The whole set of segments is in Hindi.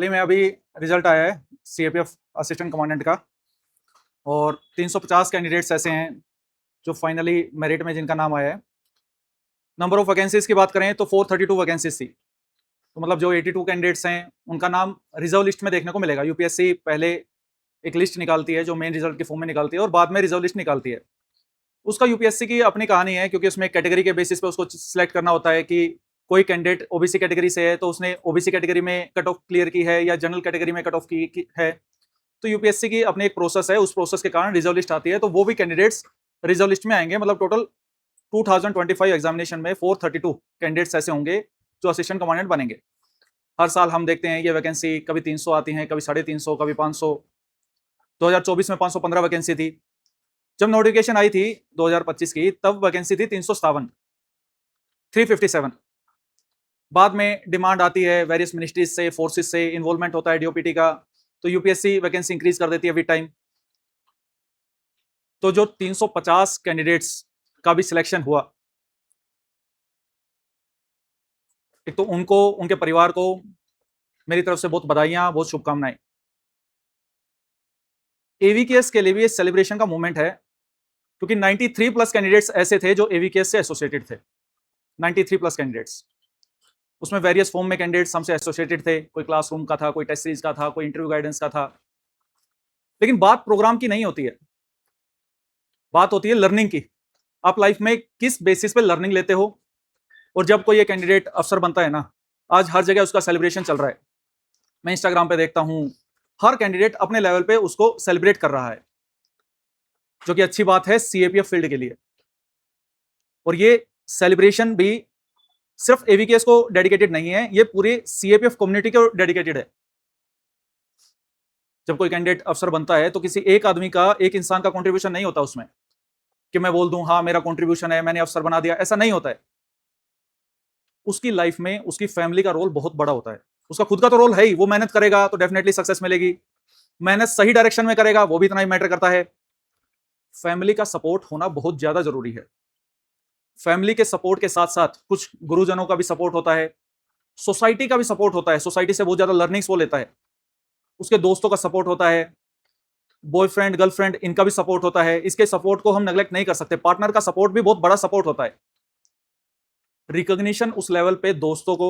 हाल ही में अभी रिजल्ट आया है सीएपीएफ असिस्टेंट कमांडेंट का, और 350 कैंडिडेट्स ऐसे हैं जो फाइनली मेरिट में जिनका नाम आया है। नंबर ऑफ वैकेंसीज की बात करें तो 432 वैकेंसीज थी, तो मतलब जो 82 कैंडिडेट्स हैं उनका नाम रिजर्व लिस्ट में देखने को मिलेगा। यूपीएससी पहले एक लिस्ट निकालती है जो मेन रिजल्ट के फॉर्म में निकालती है, और बाद में रिजर्व लिस्ट निकालती है। उसका यूपीएससी की अपनी कहानी है, क्योंकि उसमें कैटेगरी के बेसिस पे उसको सिलेक्ट करना होता है कि कोई कैंडिडेट ओबीसी कैटेगरी से है तो उसने ओबीसी कैटेगरी में कट ऑफ क्लियर की है या जनरल कैटेगरी में कट ऑफ की है। तो यूपीएससी की अपनी एक प्रोसेस है, उस प्रोसेस के कारण रिजर्व लिस्ट आती है, तो वो भी कैंडिडेट्स रिजर्व लिस्ट में आएंगे। मतलब टोटल 2025 एग्जामिनेशन में 432 कैंडिडेट्स ऐसे होंगे जो असिस्टेंट कमांडेंट बनेंगे। हर साल हम देखते हैं ये वैकेंसी कभी 300 आती हैं, कभी 350, कभी 500। 2024 में 515 वैकेंसी थी। जब नोटिफिकेशन आई थी 2025 की, तब वैकेंसी थी 357, 357। बाद में डिमांड आती है वेरियस मिनिस्ट्रीज से, फोर्सेस से, इन्वॉल्वमेंट होता है डीओपीटी का, तो यूपीएससी वैकेंसी इंक्रीज कर देती है विद टाइम। तो जो 350 कैंडिडेट्स का भी सिलेक्शन हुआ, एक तो उनको, उनके परिवार को मेरी तरफ से बहुत बधाइयां, बहुत शुभकामनाएं। एवीकेएस के लिए भी सेलिब्रेशन का मूवमेंट है, क्योंकि 93 प्लस कैंडिडेट्स ऐसे थे जो एवीकेएस से एसोसिएटेड थे। 93 प्लस कैंडिडेट्स, उसमें वेरियस फॉर्म में कैंडिडेट्स हमसे एसोसिएटेड थे। कोई क्लासरूम का था, कोई टेस्ट सीरीज का था, कोई इंटरव्यू गाइडेंस का था। लेकिन बात प्रोग्राम की नहीं होती है, बात होती है लर्निंग की। आप लाइफ में किस बेसिस पे लर्निंग लेते हो। और जब कोई ये कैंडिडेट अफसर बनता है ना, आज हर जगह उसका सेलिब्रेशन चल रहा है। मैं इंस्टाग्राम पे देखता हूं, हर कैंडिडेट अपने लेवल पे उसको सेलिब्रेट कर रहा है, जो कि अच्छी बात है सीएपीएफ फील्ड के लिए। और ये सेलिब्रेशन भी सिर्फ एवीकेएस को डेडिकेटेड नहीं है, ये पूरे सीएपीएफ कम्युनिटी को डेडिकेटेड है। जब कोई कैंडिडेट अफसर बनता है तो किसी एक आदमी का, एक इंसान का कंट्रीब्यूशन नहीं होता उसमें, कि मैं बोल दूं हाँ मेरा कंट्रीब्यूशन है, मैंने अफसर बना दिया, ऐसा नहीं होता है। उसकी लाइफ में उसकी फैमिली का रोल बहुत बड़ा होता है। उसका खुद का तो रोल है ही, वो मेहनत करेगा तो डेफिनेटली सक्सेस मिलेगी, मेहनत सही डायरेक्शन में करेगा वो भी इतना ही मैटर करता है। फैमिली का सपोर्ट होना बहुत ज्यादा जरूरी है। फैमिली के सपोर्ट के साथ साथ कुछ गुरुजनों का भी सपोर्ट होता है, सोसाइटी का भी सपोर्ट होता है। सोसाइटी से बहुत ज्यादा लर्निंग्स वो लेता है, उसके दोस्तों का सपोर्ट होता है, बॉयफ्रेंड गर्लफ्रेंड इनका भी सपोर्ट होता है। इसके सपोर्ट को हम नेग्लेक्ट नहीं कर सकते। पार्टनर का सपोर्ट भी बहुत बड़ा सपोर्ट होता है। रिकॉग्निशन उस लेवल पे दोस्तों को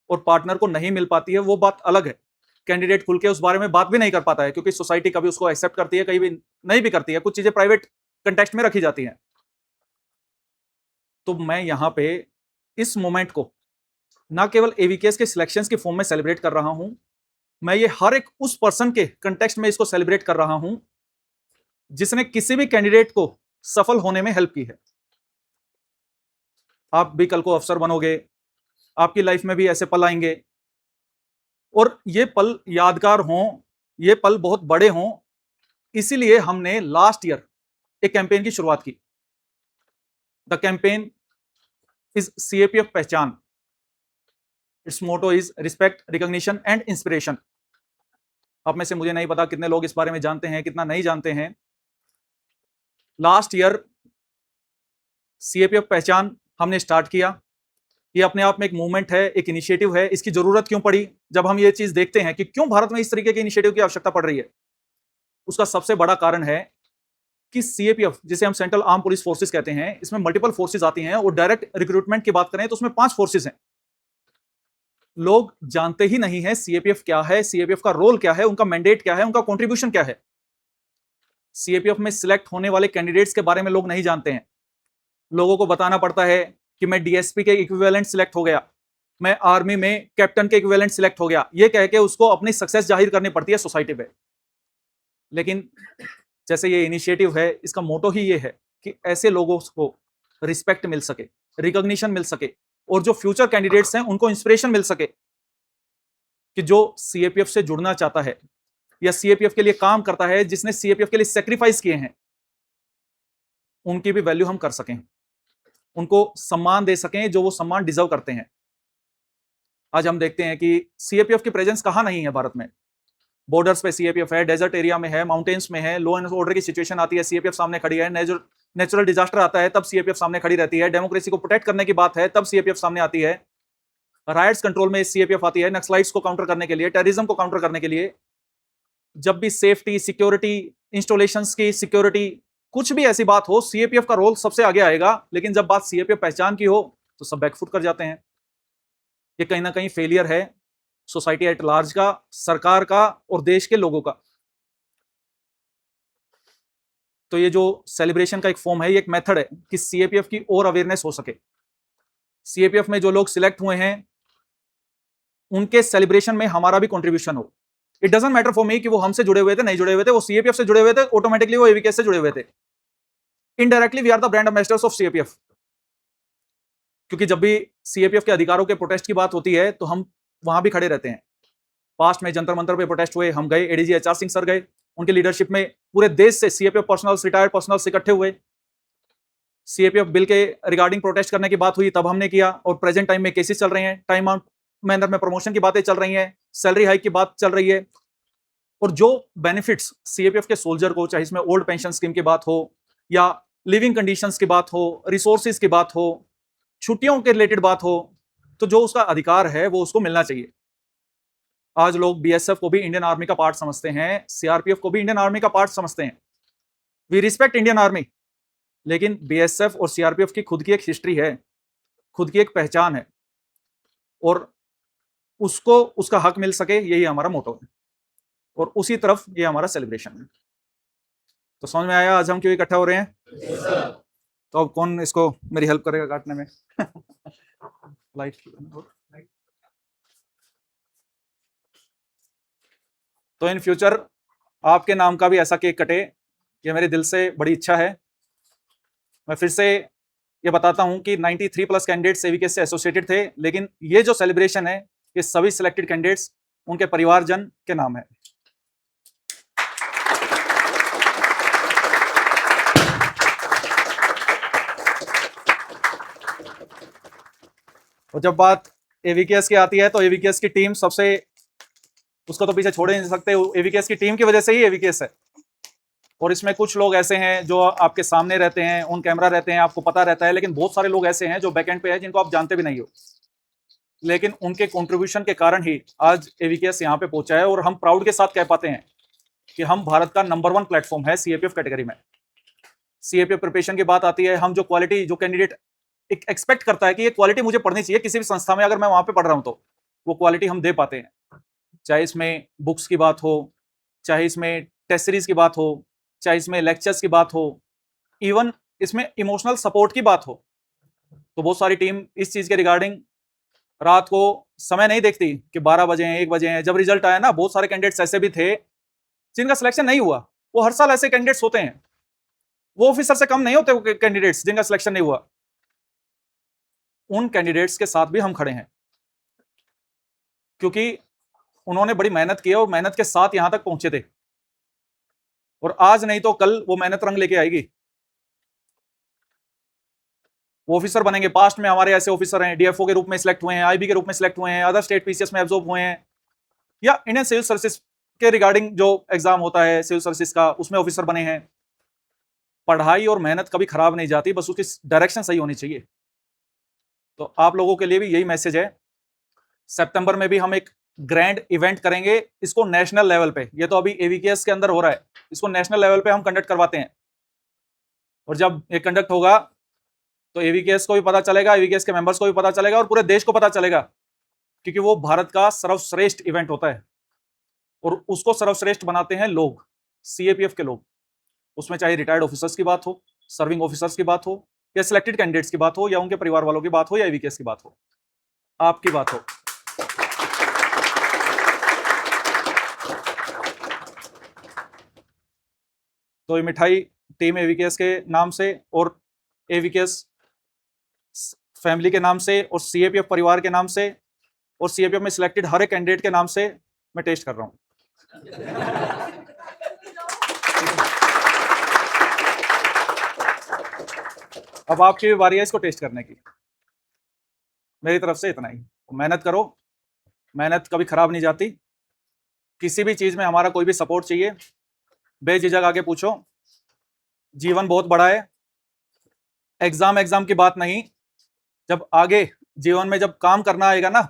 और पार्टनर को नहीं मिल पाती है, वो बात अलग है। कैंडिडेट खुल के उस बारे में बात भी नहीं कर पाता है, क्योंकि सोसाइटी कभी उसको एक्सेप्ट करती है, कहीं भी नहीं भी करती है। कुछ चीजें प्राइवेट कंटेक्स्ट में रखी जाती हैं। तो मैं यहां पे इस मोमेंट को ना केवल एवीकेएस के सिलेक्शंस के फॉर्म में सेलिब्रेट कर रहा हूं, मैं ये हर एक उस पर्सन के कंटेक्स्ट में इसको सेलिब्रेट कर रहा हूं जिसने किसी भी कैंडिडेट को सफल होने में हेल्प की है। आप भी कल को अफसर बनोगे, आपकी लाइफ में भी ऐसे पल आएंगे, और ये पल यादगार हों, ये पल बहुत बड़े हों। इसीलिए हमने लास्ट ईयर एक कैंपेन की शुरुआत की। The campaign is CAPF Pehchan. It's motto is respect, recognition and inspiration. आप में से मुझे नहीं पता कितने लोग इस बारे में जानते हैं, कितना नहीं जानते हैं। लास्ट ईयर सीएपीएफ पहचान हमने स्टार्ट किया। ये अपने आप में एक मूवमेंट है, एक इनिशिएटिव है। इसकी जरूरत क्यों पड़ी, जब हम ये चीज देखते हैं कि क्यों भारत में इस तरीके के इनिशिएटिव की आवश्यकता पड़ रही है, उसका सबसे बड़ा कारण है कि सीएपीएफ, जिसे हम सेंट्रल आर्म पुलिस फोर्सेस कहते हैं, इसमें मल्टीपल फोर्सेस आती हैं। और डायरेक्ट रिक्रूटमेंट की बात करें तो उसमें 5 फोर्सेस हैं। लोग जानते ही नहीं है सीएपीएफ क्या है, सीएपीएफ का रोल क्या है, उनका मैंडेट क्या है, उनका कंट्रीब्यूशन क्या है। सीएपीएफ में सिलेक्ट होने वाले कैंडिडेट्स के बारे में लोग नहीं जानते हैं। लोगों को बताना पड़ता है कि मैं डीएसपी के इक्विवेलेंट सिलेक्ट हो गया, मैं आर्मी में कैप्टन के इक्विवेलेंट सिलेक्ट हो गया, ये कह के उसको अपनी सक्सेस जाहिर करनी पड़ती है सोसाइटी पे। लेकिन जैसे ये इनिशिएटिव है, इसका मोटो ही ये है कि ऐसे लोगों को रिस्पेक्ट मिल सके, रिकॉग्निशन मिल सके, और जो फ्यूचर कैंडिडेट्स हैं उनको इंस्पिरेशन मिल सके कि जो सीएपीएफ से जुड़ना चाहता है या सीएपीएफ के लिए काम करता है, जिसने सीएपीएफ के लिए सेक्रीफाइस किए हैं, उनकी भी वैल्यू हम कर सकें, उनको सम्मान दे सकें जो वो सम्मान डिजर्व करते हैं। आज हम देखते हैं कि सीएपीएफ की प्रेजेंस कहां नहीं है भारत में। बॉर्डर्स पे सीएपीएफ है, डेजर्ट एरिया में है, माउंटेन्स में है। लॉ एंड ऑर्डर की सिचुएशन आती है, सीएपीएफ सामने खड़ी है। नेचुरल डिजास्टर आता है, तब सीएपीएफ सामने खड़ी रहती है। डेमोक्रेसी को प्रोटेक्ट करने की बात है, तब सीएपीएफ सामने आती है। राइट्स कंट्रोल में सीएपीएफ आती है, नक्सलाइट्स को काउंटर करने के लिए, टेररिज्म को काउंटर करने के लिए। जब भी सेफ्टी, सिक्योरिटी, इंस्टॉलेशंस की सिक्योरिटी, कुछ भी ऐसी बात हो, सीएपीएफ का रोल सबसे आगे आएगा। लेकिन जब बात सीएपीएफ पहचान की हो तो सब बैकफुट कर जाते हैं। ये कहीं ना कहीं फेलियर है सोसाइटी एट लार्ज का, सरकार का और देश के लोगों का। तो ये जो सेलिब्रेशन का एक फॉर्म है, ये एक मेथड है कि सीएपीएफ की और अवेयरनेस हो सके। सीएपीएफ में जो लोग सिलेक्ट हुए हैं उनके सेलिब्रेशन में हमारा भी कंट्रीब्यूशन हो। It doesn't matter for me कि वो हमसे जुड़े हुए थे, नहीं जुड़े हुए थे, वो सीएपीएफ से जुड़े हुए थे, ऑटोमेटिकली वो एवीकेएस से जुड़े हुए थे। Indirectly we are the brand ambassadors of CAPF. क्योंकि जब भी सीएपीएफ के अधिकारों के प्रोटेस्ट की बात होती है तो हम वहां भी खड़े रहते हैं। पास्ट में जंतर मंतर पे प्रोटेस्ट हुए, हम गए, एडीजी एचआर सिंह सर गए, उनके लीडरशिप में पूरे देश से सीएपीएफ पर्सनल्स, रिटायर्ड पर्सनल्स इकट्ठे हुए। सीएपीएफ बिल के रिगार्डिंग प्रोटेस्ट करने की बात हुई तब हमने किया। और प्रेजेंट टाइम में केसेस चल रहे हैं, टाइम आउट मैनर में प्रमोशन की बातें चल रही हैं, सैलरी हाइक की बात चल रही है। और जो बेनिफिट्स सीएपीएफ के सोल्जर को, चाहे इसमें ओल्ड पेंशन स्कीम की बात हो या लिविंग कंडीशंस की बात हो, रिसोर्सेज की बात हो, छुट्टियों के रिलेटेड बात हो, तो जो उसका अधिकार है वो उसको मिलना चाहिए। आज लोग बीएसएफ को भी इंडियन आर्मी का पार्ट समझते हैं, सीआरपीएफ को भी इंडियन आर्मी का पार्ट समझते हैं। वी रिस्पेक्ट इंडियन आर्मी, लेकिन बीएसएफ और सीआरपीएफ की खुद की एक हिस्ट्री है, खुद की एक पहचान है, और उसको उसका हक मिल सके, यही हमारा मोटो है। और उसी तरफ ये हमारा सेलिब्रेशन है। तो समझ में आया आज हम क्यों इकट्ठा हो रहे हैं? तो अब कौन इसको मेरी हेल्प करेगा काटने में? लाइट। तो इन फ्यूचर आपके नाम का भी ऐसा केक कटे, ये मेरे दिल से बड़ी इच्छा है। मैं फिर से ये बताता हूं कि 93+ कैंडिडेट्स एवीकेएस से एसोसिएटेड थे, लेकिन ये जो सेलिब्रेशन है ये सभी सिलेक्टेड कैंडिडेट्स, उनके परिवारजन के नाम है। और जब बात एवीकेएस की आती है तो एवीकेएस की टीम सबसे, उसको तो पीछे छोड़ ही नहीं सकते। एवीकेएस की टीम की वजह से ही एवीकेएस है। और इसमें कुछ लोग ऐसे हैं जो आपके सामने रहते हैं, ऑन कैमरा रहते हैं, आपको पता रहता है, लेकिन बहुत सारे लोग ऐसे हैं जो बैकएंड पे है जिनको आप जानते भी नहीं हो, लेकिन उनके कंट्रीब्यूशन के कारण ही आज एवीकेएस यहाँ पे पहुंचा है। और हम प्राउड के साथ कह पाते हैं कि हम भारत का नंबर 1 प्लेटफॉर्म है सीएपीएफ कैटेगरी में। सीएपीएफ प्रिपरेशन की बात आती है, हम जो क्वालिटी, जो कैंडिडेट एक्सपेक्ट करता है कि ये क्वालिटी मुझे पढ़नी चाहिए किसी भी संस्था में, अगर मैं वहां पे पढ़ रहा हूं तो वो क्वालिटी हम दे पाते हैं। चाहे इसमें बुक्स की बात हो, चाहे इसमें टेस्ट सीरीज की बात हो, चाहे इसमें लेक्चर्स की बात हो, इवन इसमें इमोशनल सपोर्ट की बात हो। तो बहुत सारी टीम इस चीज के रिगार्डिंग रात को समय नहीं देखती कि 12 बजे हैं, 1 बजे हैं। जब रिजल्ट आया ना, बहुत सारे कैंडिडेट्स ऐसे भी थे जिनका सिलेक्शन नहीं हुआ। वो हर साल ऐसे कैंडिडेट्स होते हैं, वो ऑफिसर से कम नहीं होते वो कैंडिडेट्स जिनका सिलेक्शन नहीं हुआ। उन कैंडिडेट्स के साथ भी हम खड़े हैं, क्योंकि उन्होंने बड़ी मेहनत की और मेहनत के साथ यहां तक पहुंचे थे। और आज नहीं तो कल वो मेहनत रंग लेके आएगी, वो ऑफिसर बनेंगे। पास्ट में हमारे ऐसे ऑफिसर हैं, डीएफओ के रूप में सिलेक्ट हुए हैं, आईबी के रूप में सिलेक्ट हुए हैं, अदर स्टेट पीसीएस में एब्जॉर्ब हुए हैं, या इंडियन सिविल सर्विसेज के रिगार्डिंग जो एग्जाम होता है सिविल सर्विसेज का, उसमें ऑफिसर बने हैं। पढ़ाई और मेहनत कभी खराब नहीं जाती, बस उसकी डायरेक्शन सही होनी चाहिए। तो आप लोगों के लिए भी यही मैसेज है। सितंबर में भी हम एक ग्रैंड इवेंट करेंगे, इसको नेशनल लेवल पे, ये तो अभी एवीकेएस के अंदर हो रहा है, इसको नेशनल लेवल पे हम कंडक्ट करवाते हैं। और जब ये कंडक्ट होगा तो एवीकेएस को भी पता चलेगा, एवीकेएस के मेंबर्स को भी पता चलेगा, और पूरे देश को पता चलेगा, क्योंकि वो भारत का सर्वश्रेष्ठ इवेंट होता है। और उसको सर्वश्रेष्ठ बनाते हैं लोग, सीएपीएफ के लोग। उसमें चाहे रिटायर्ड ऑफिसर्स की बात हो, सर्विंग ऑफिसर्स की बात हो, या सिलेक्टेड कैंडिडेट्स की बात हो, या उनके परिवार वालों की बात हो, या एवीकेएस की बात हो, आपकी बात हो। तो ये मिठाई टीम एवीकेएस के नाम से और एवीकेएस फैमिली के नाम से और सीएपीएफ परिवार के नाम से और सीएपीएफ में सिलेक्टेड हर एक कैंडिडेट के नाम से मैं टेस्ट कर रहा हूं। अब आपकी भी बारी है इसको टेस्ट करने की। मेरी तरफ से इतना ही। मेहनत करो, मेहनत कभी खराब नहीं जाती। किसी भी चीज में हमारा कोई भी सपोर्ट चाहिए, बेझिझक आगे पूछो। जीवन बहुत बड़ा है, एग्जाम की बात नहीं, जब आगे जीवन में जब काम करना आएगा ना,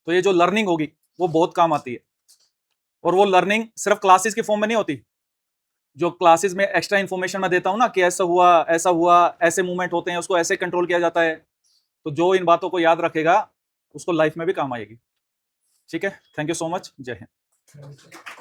तो ये जो लर्निंग होगी वो बहुत काम आती है। और वो लर्निंग सिर्फ क्लासेस के फॉर्म में नहीं होती। जो क्लासेस में एक्स्ट्रा इन्फॉर्मेशन मैं देता हूं ना कि ऐसा हुआ, ऐसे मूवमेंट होते हैं, उसको ऐसे कंट्रोल किया जाता है, तो जो इन बातों को याद रखेगा उसको लाइफ में भी काम आएगी। ठीक है, थैंक यू सो मच, जय हिंद।